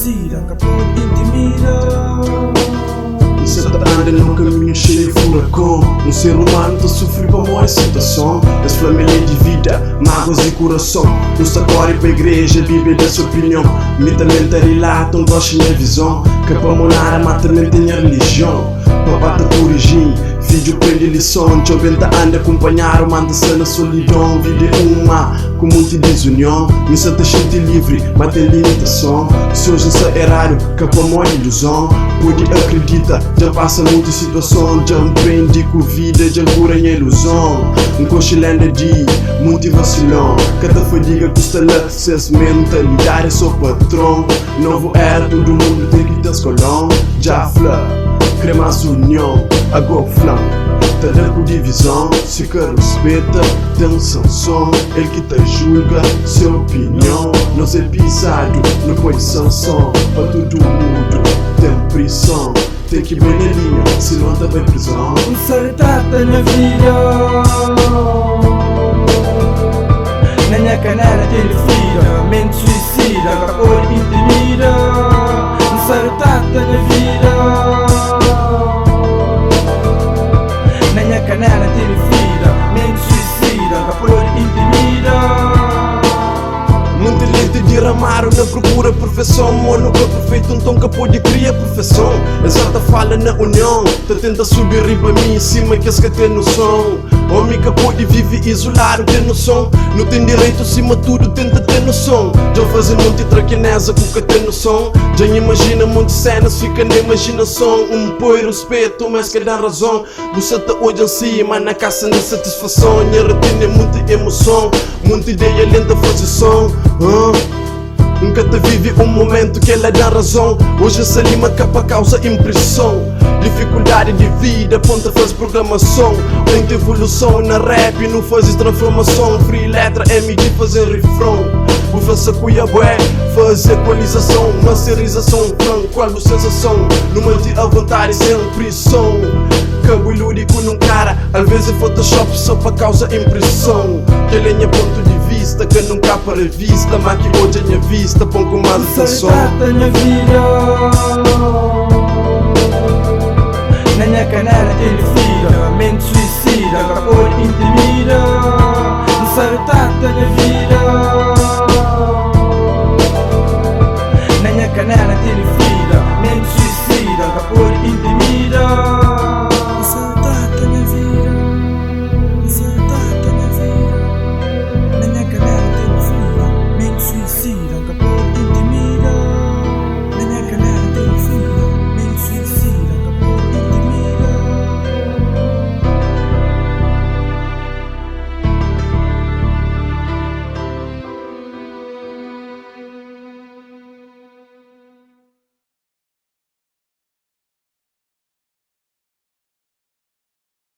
suicida, capô intimida. Você tá andando num caminho cheio de furacão. Um ser humano tá sofrendo para uma situação. As famílias de vida, mágoas e coração. Não está corre para a igreja, Bíblia da sua opinião. Mentalmente relatam, gosta minha visão. Que para morar, mata-me tem a religião. Papá tá corrigindo, filho prende lição. Jovem anda acompanhar, manda-se na solidão. Vida é uma, com muita desunião. Me sente gente livre, mas tem limitação. Se hoje isso é raro, que para uma ilusão. Pode acreditar, já passa muita situação. Já aprende com vida, já cura em ilusão. Um cochilenda de motivação. Cada fadiga custa lá, suas mentalidade é só patrão. Novo era, todo mundo tem que ter escolão. Já flá, crema união, agora flam. Tá dando divisão, se quer respeita, tem sanção. Ele que te julga, sua opinião. Não ser pisado, não põe sanção. Para todo mundo tem prisão. Tem que bem na linha, se não tá bem prisão. Insertada na vida, na minha canela tem vida. Mente suicida, capô intimida. Insertada na vida, na minha canela tem vida. Mente suicida, capô intimida. Muito leite derramaram na procura perfeição. Mano, que é perfeito, então que pode criar perfeição. Exata fala na união, tá tenta subir riba mim em cima que que tem noção. Homem que pode viver isolado, tem noção. Não tem direito acima de tudo, tenta ter noção. Já fazem muito traquinesa com que tem noção. Já imagina muitas cenas, fica na imaginação. Põe respeito, mas que dá razão. Você tá hoje em cima, na caça de satisfação. Minha rotina é muita emoção, muita ideia lenta fazer som. Nunca te vive um momento que ela dá razão. Hoje essa lima capa causa impressão. Dificuldade de vida, ponta faz programação. Muita evolução na rap, não faz transformação. Free letra, MD fazer refrão. Vou fazer cuia bué, fazer equalização. Masterização, franco, qual a sensação? Não manter a vontade sem pressão. Cabo lúdico num cara, às vezes é Photoshop só para causa impressão. Que ele é ponto de vista, que nunca para revista. Mas que hoje é minha vista, põe com mais atenção. Insertada na vida, na minha canela tem vida. Mente suicida, capô intimida. Insertada na vida,